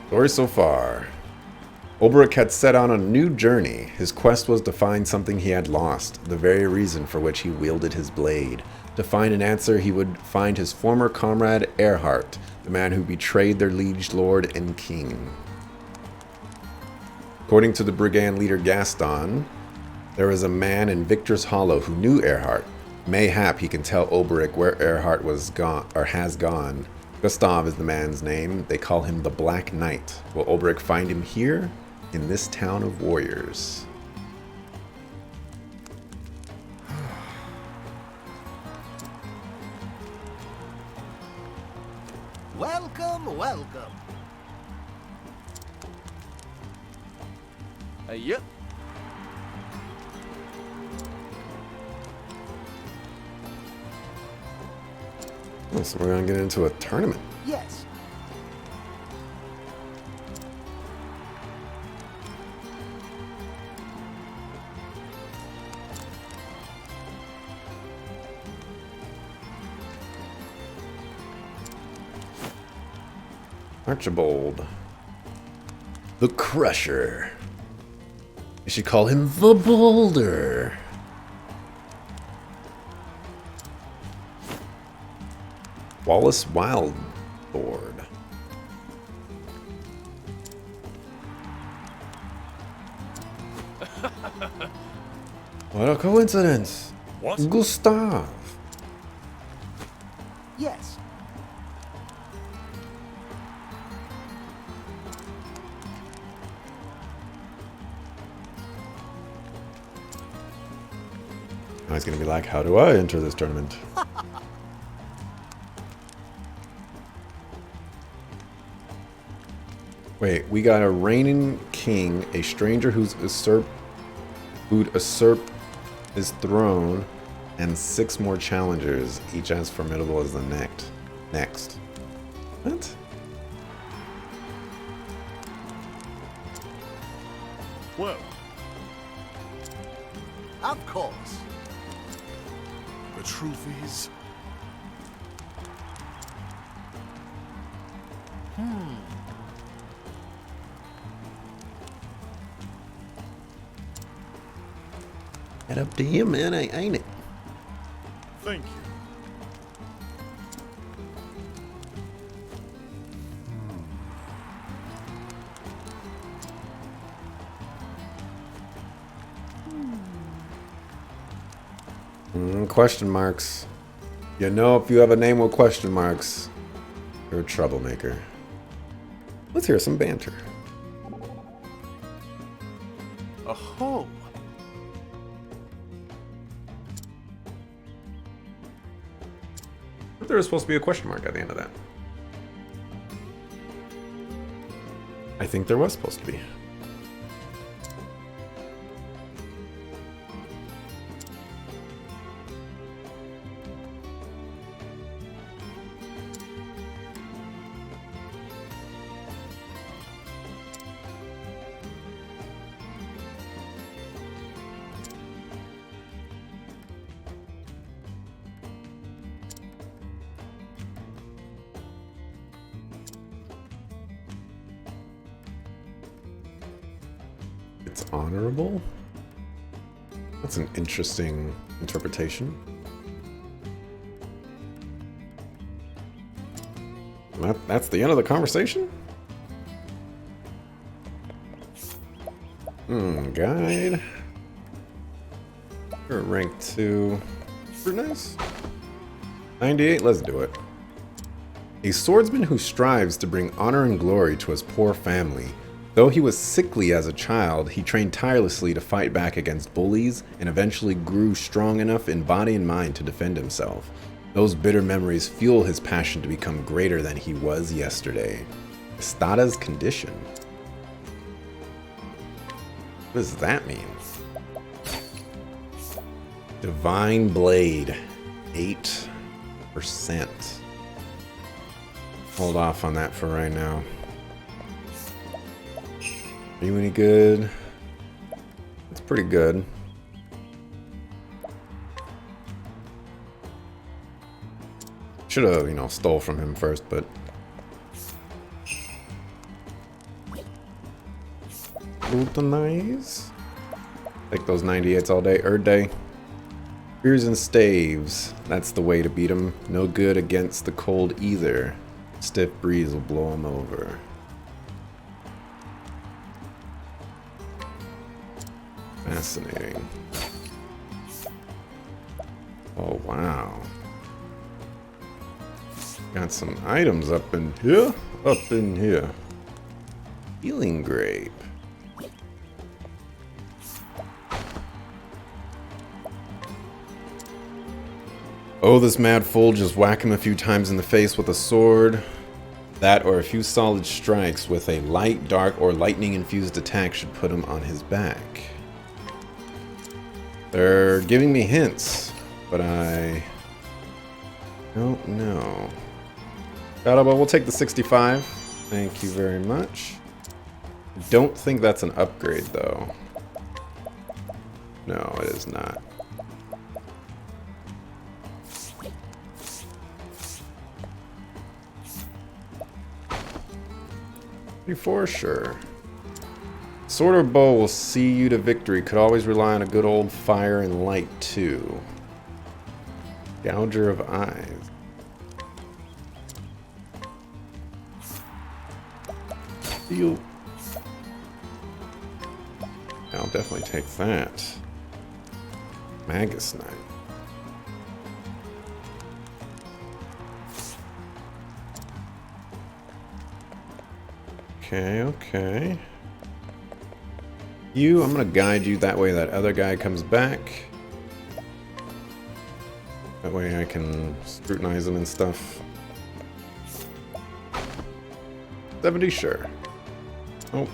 Story so far. Olberic had set on a new journey. His quest was to find something he had lost, the very reason for which he wielded his blade. To find an answer, he would find his former comrade Erhard, the man who betrayed their liege lord and king. According to the brigand leader Gaston, there was a man in Victor's Hollow who knew Erhard. Mayhap he can tell Olberic where Erhard was gone or has gone. Gustav is the man's name. They call him the Black Knight. Will Olberic find him here in this town of warriors? Welcome, welcome. Yep. Oh, so we're gonna get into a tournament. Yes. Archibald. The Crusher. You should call him the Boulder. Wallace Wildboard. What a coincidence. What? Gustav. Yes. Now he's going to be like, how do I enter this tournament? Wait, we got a reigning king, a stranger who'd usurp his throne, and 6 more challengers, each as formidable as the next. What? Well, Of course. the truth is, Head up to you, man. I ain't it. thank you. Question marks. You know, if you have a name with question marks, you're a troublemaker. Let's hear some banter. Oh, I thought there was supposed to be a question mark at the end of that. I think there was supposed to be. It's honorable? That's an interesting interpretation. That's the end of the conversation? Guide. You're rank 2. Pretty nice. 98, let's do it. A swordsman who strives to bring honor and glory to his poor family. Though he was sickly as a child, he trained tirelessly to fight back against bullies and eventually grew strong enough in body and mind to defend himself. Those bitter memories fuel his passion to become greater than he was yesterday. Estada's condition. What does that mean? Divine Blade. 8%. Hold off on that for right now. Are you any good? It's pretty good. Should have, stole from him first, but Scrutinize. Take those 98s all day, day. Spears and staves. That's the way to beat them. No good against the cold either. Stiff breeze will blow them over. Fascinating. Oh, wow. Got some items up in here. Up in here. Healing grape. Oh, this mad fool, just whack him a few times in the face with a sword. That or a few solid strikes with a light, dark, or lightning-infused attack should put him on his back. They're giving me hints, but I don't know. But we'll take the 65. Thank you very much. Don't think that's an upgrade, though. No, it is not. For sure. Sword or bow will see you to victory. Could always rely on a good old fire and light, too. Gouger of eyes. Steel. I'll definitely take that. Magus Knight. Okay, okay. I'm gonna guide you that way that other guy comes back. That way I can scrutinize him and stuff. 70, sure. Oh.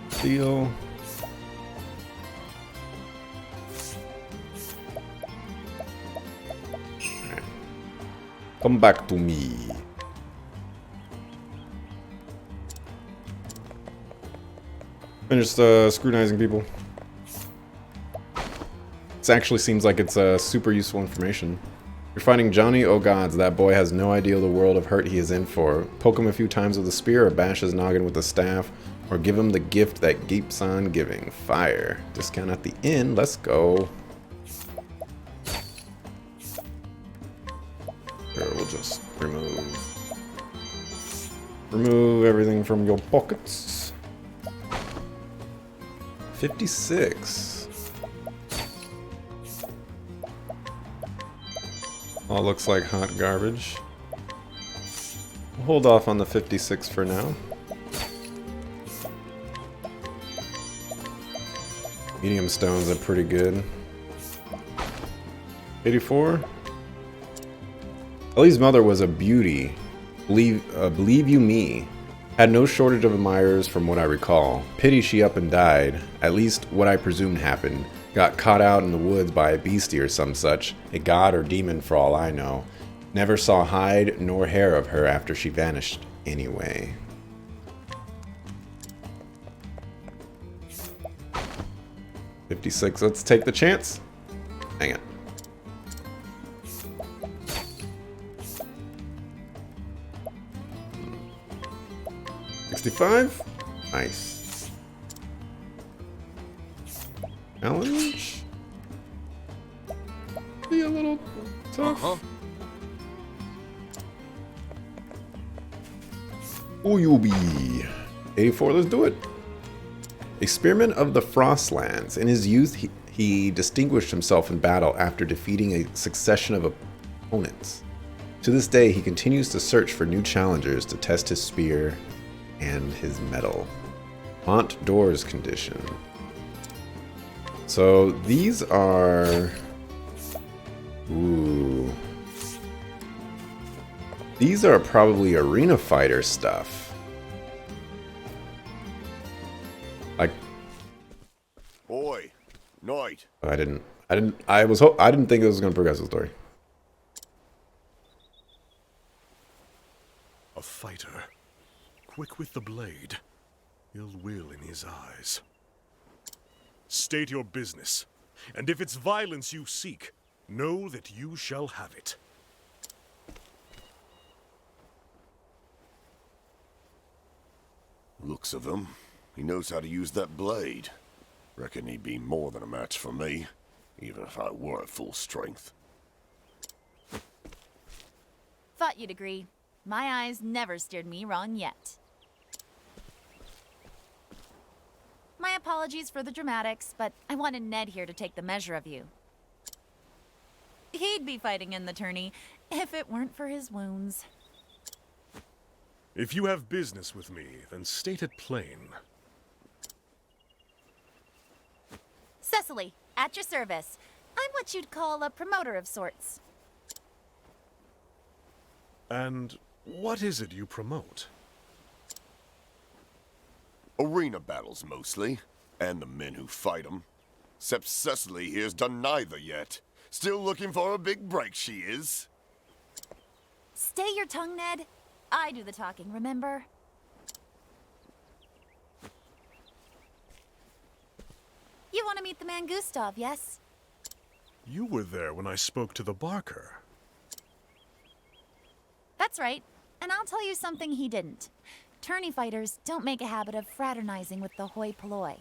Steel. Alright. Come back to me. Finish scrutinizing people. This actually seems like it's super useful information. You're fighting Johnny? Oh gods, that boy has no idea the world of hurt he is in for. Poke him a few times with a spear, or bash his noggin with a staff, or give him the gift that keeps on giving. Fire. Discount at the inn. Let's go. Sure, we'll just remove everything from your pockets. 56. All looks like hot garbage. We'll hold off on the 56 for now. Medium stones are pretty good. 84. Ellie's mother was a beauty. Believe you me. Had no shortage of admirers from what I recall. Pity she up and died. At least what I presumed happened. Got caught out in the woods by a beastie or some such. A god or demon for all I know. Never saw hide nor hair of her after she vanished anyway. $56, let's take the chance. Hang it. $65? Nice. Challenge? Be a little tough. Oh, you'll be 84, let's do it. A spearman of the Frostlands. In his youth, he distinguished himself in battle after defeating a succession of opponents. To this day, he continues to search for new challengers to test his spear and his metal. Haunt Doors condition. So these are... Ooh. These are probably arena fighter stuff. Like... Boy, Knight. I didn't think it was going to progress the story. A fighter. Quick with the blade, ill will in his eyes. State your business, and if it's violence you seek, know that you shall have it. Looks of them. He knows how to use that blade. Reckon he'd be more than a match for me, even if I were at full strength. Thought you'd agree. My eyes never steered me wrong yet. My apologies for the dramatics, but I wanted Ned here to take the measure of you. He'd be fighting in the tourney if it weren't for his wounds. If you have business with me, then state it plain. Cecily, at your service. I'm what you'd call a promoter of sorts. And what is it you promote? Arena battles, mostly. And the men who fight them. Except Cecily here's done neither yet. Still looking for a big break, she is. Stay your tongue, Ned. I do the talking, remember? You want to meet the man Gustav, yes? You were there when I spoke to the Barker. That's right. And I'll tell you something he didn't. Tourney fighters don't make a habit of fraternizing with the hoi polloi.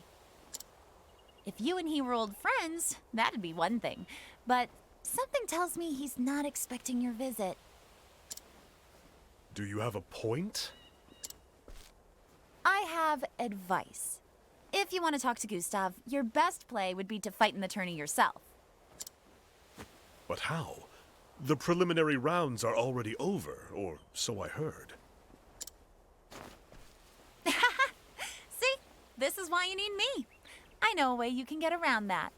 If you and he were old friends, that'd be one thing. But something tells me he's not expecting your visit. Do you have a point? I have advice. If you want to talk to Gustav, your best play would be to fight in the tourney yourself. But how? The preliminary rounds are already over, or so I heard. See? This is why you need me. I know a way you can get around that.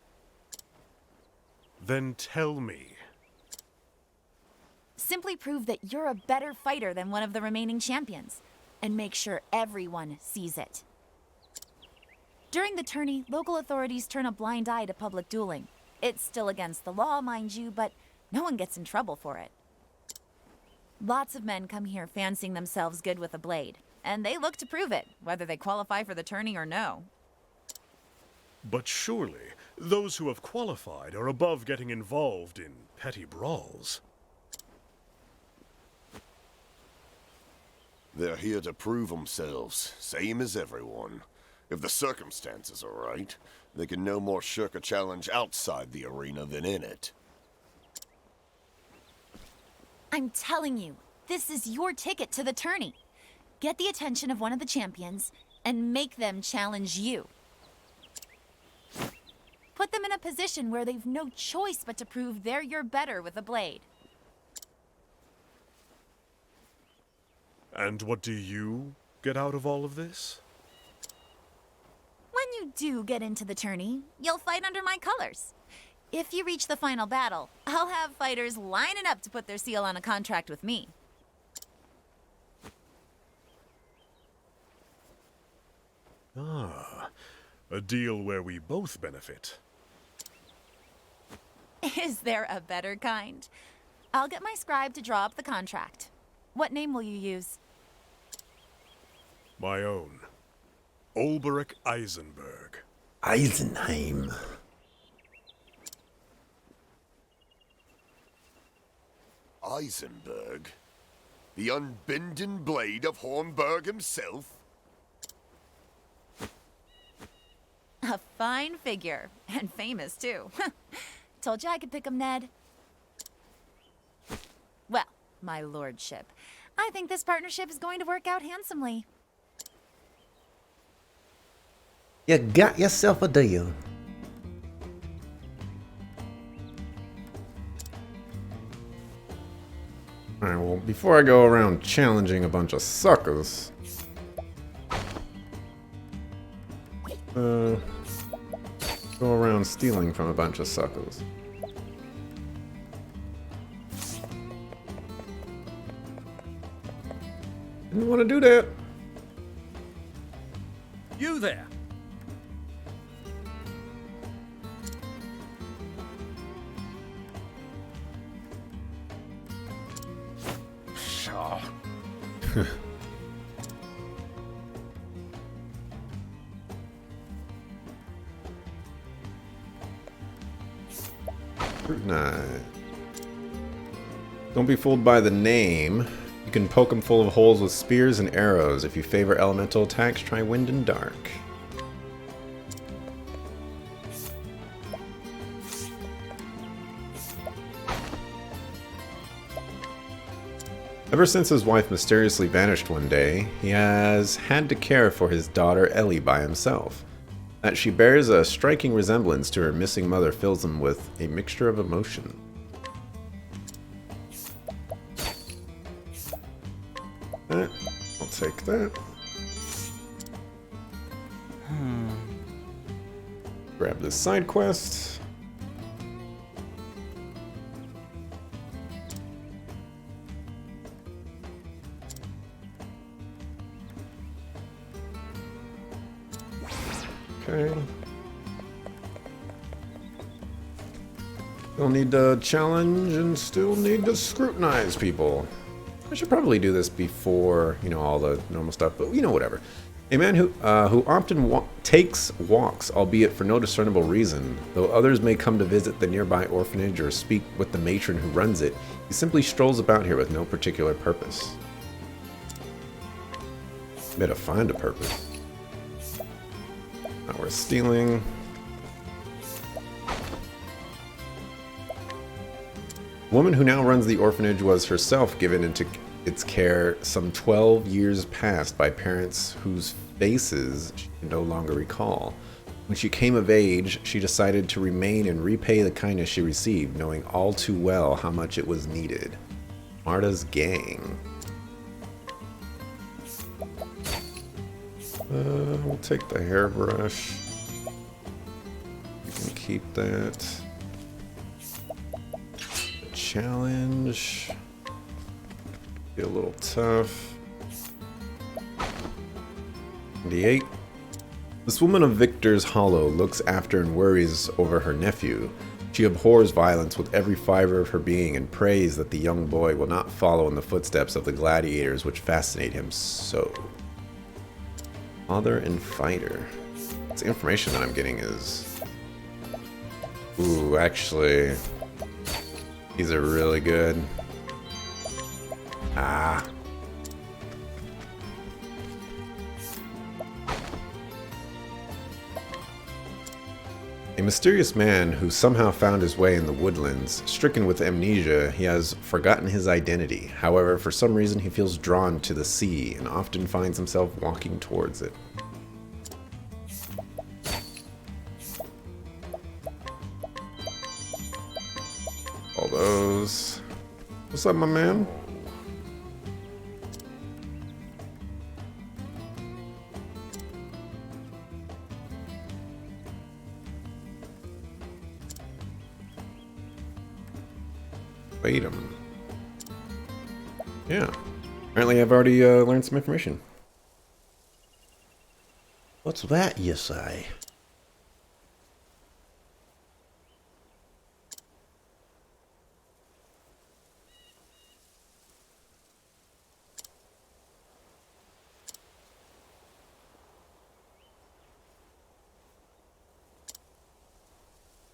Then tell me. Simply prove that you're a better fighter than one of the remaining champions, and make sure everyone sees it. During the tourney, local authorities turn a blind eye to public dueling. It's still against the law, mind you, but no one gets in trouble for it. Lots of men come here fancying themselves good with a blade, and they look to prove it, whether they qualify for the tourney or no. But surely, those who have qualified are above getting involved in petty brawls. They're here to prove themselves, same as everyone. If the circumstances are right, they can no more shirk a challenge outside the arena than in it. I'm telling you, this is your ticket to the tourney. Get the attention of one of the champions and make them challenge you. Put them in a position where they've no choice but to prove they're your better with a blade. And what do you get out of all of this? When you do get into the tourney, you'll fight under my colors. If you reach the final battle, I'll have fighters lining up to put their seal on a contract with me. Ah, a deal where we both benefit. Is there a better kind? I'll get my scribe to draw up the contract. What name will you use? My own. Olberic Eisenberg. Eisenheim. Eisenberg? The unbending blade of Hornburg himself? A fine figure, and famous too. Told you I could pick him, Ned. Well, my lordship, I think this partnership is going to work out handsomely. You got yourself a deal. Alright, well, before I go around challenging a bunch of suckers, go around stealing from a bunch of suckers. Didn't want to do that. You there. Shaw. Scrutinize. Don't be fooled by the name. You can poke them full of holes with spears and arrows. If you favor elemental attacks, try wind and dark. Ever since his wife mysteriously vanished one day, he has had to care for his daughter Ellie by himself. That she bears a striking resemblance to her missing mother fills him with a mixture of emotion. I'll take that. Grab this side quest. Okay. Still need to challenge and still need to scrutinize people. I should probably do this before, you know, all the normal stuff, but you know, whatever. A man who often takes walks, albeit for no discernible reason, though others may come to visit the nearby orphanage or speak with the matron who runs it, he simply strolls about here with no particular purpose. Better find a purpose. Not worth stealing. The woman who now runs the orphanage was herself given into its care some 12 years past by parents whose faces she could no longer recall. When she came of age, she decided to remain and repay the kindness she received, knowing all too well how much it was needed. Marta's gang. We'll take the hairbrush. You can keep that. The challenge. Be a little tough. 98. This woman of Victor's Hollow looks after and worries over her nephew. She abhors violence with every fiber of her being and prays that the young boy will not follow in the footsteps of the gladiators which fascinate him so. Father and fighter. This information that I'm getting is... Ooh, actually... These are really good. Ah. A mysterious man who somehow found his way in the woodlands. Stricken with amnesia, he has forgotten his identity. However, for some reason he feels drawn to the sea and often finds himself walking towards it. All those. What's up, my man? Wait a minute. Yeah. Apparently I've already learned some information. What's that, you say?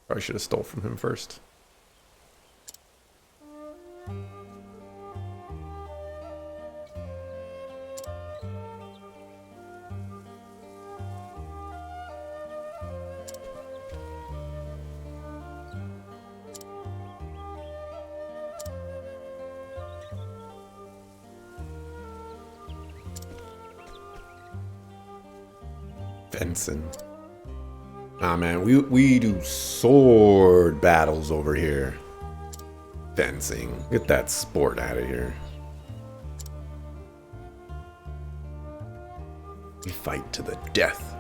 Probably should have stole from him first. Fencing. Nah, man, we do sword battles over here. Fencing. Get that sport out of here. We fight to the death.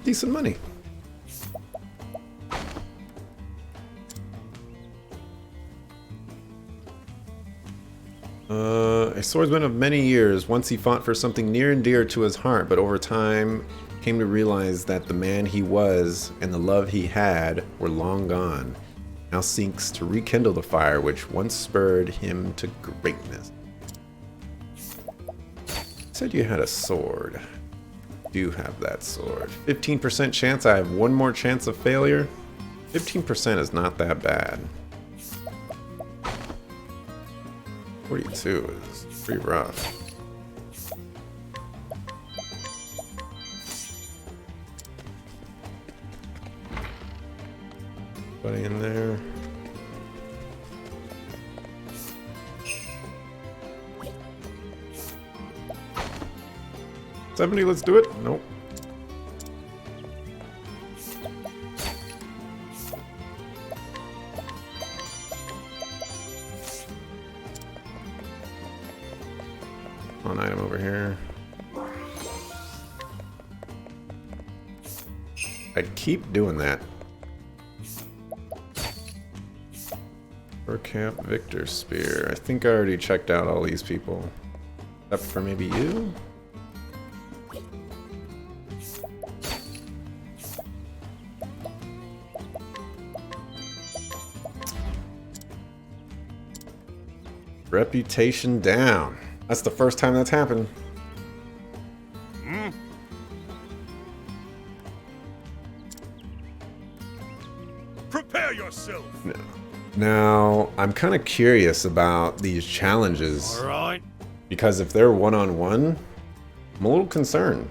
Decent money. A swordsman of many years, once he fought for something near and dear to his heart, but over time came to realize that the man he was and the love he had were long gone. Now seeks to rekindle the fire which once spurred him to greatness. Said you had a sword. Do have that sword. 15% chance I have one more chance of failure. 15% is not that bad. 42 is pretty rough. Anybody in there? $70, let's do it. Nope. One item over here. I'd keep doing that. For Camp Victor Spear. I think I already checked out all these people. Except for maybe you? Reputation down. That's the first time that's happened. Prepare yourself. Now, I'm kind of curious about these challenges. All right. Because if they're one-on-one, I'm a little concerned.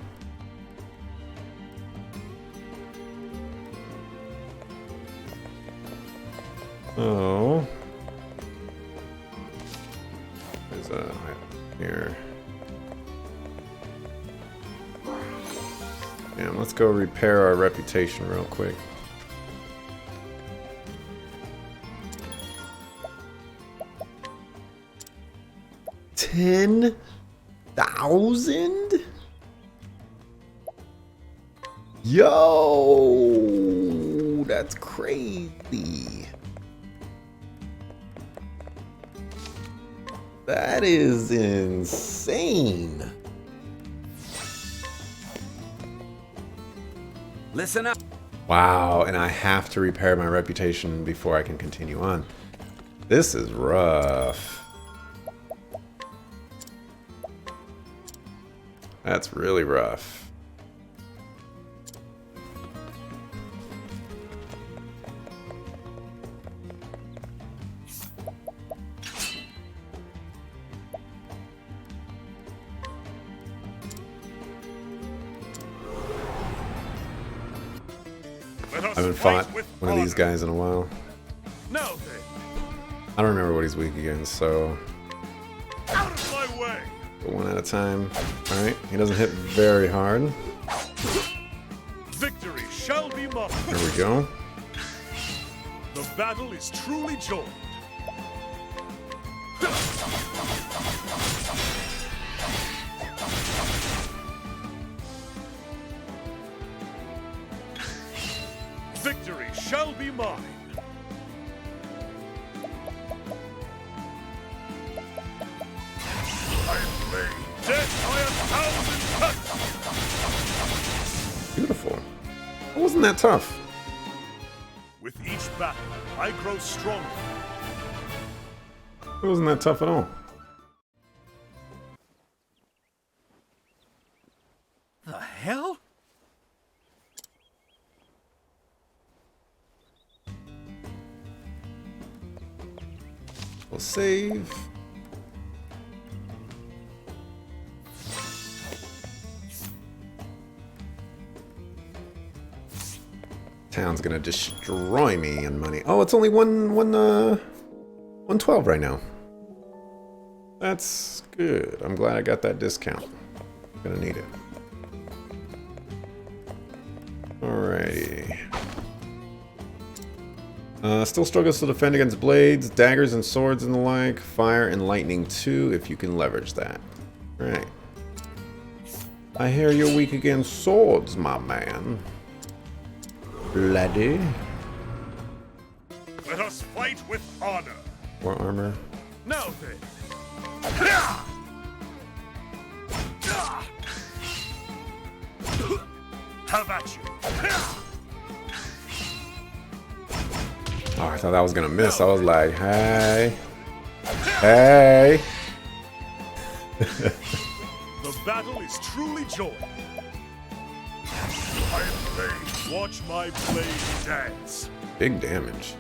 Oh. There's a here. Damn, let's go repair our reputation real quick. $10,000? Yo, that's crazy. That is insane. Listen up. Wow, and I have to repair my reputation before I can continue on. This is rough. That's really rough. Let us I haven't fight fought with one of these honor. guys in a while. Now then, I don't remember what he's weak against, so out of my way. go one at a time. Alright, he doesn't hit very hard. Victory shall be mine. There we go. The battle is truly joined. Victory shall be mine. I lay death by 1,000 cuts. Beautiful. It wasn't that tough. With each battle, I grow stronger. It wasn't that tough at all. The hell? We'll save. Town's gonna destroy me in money. Oh, it's only 112 right now. That's good. I'm glad I got that discount. Gonna need it. Alrighty. Still struggles to defend against blades, daggers, and swords and the like. Fire and lightning too, if you can leverage that. Right. I hear you're weak against swords, my man. Bloody. Let us fight with honor. More armor. Now then. Have at you. Oh, I thought that was gonna miss. I was like, hey. Hey. The battle is truly joined. I am ready. Watch my blade dance. Big damage.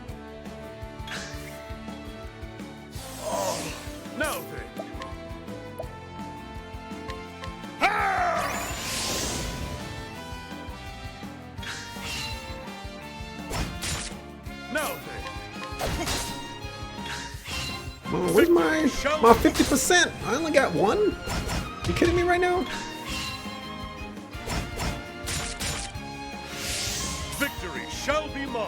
Now then. Now then, Oh, where's my 50%? I only got one? You kidding me right now? victory shall be mine.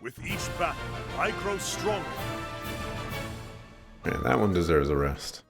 With each battle, I grow stronger. Man, that one deserves a rest.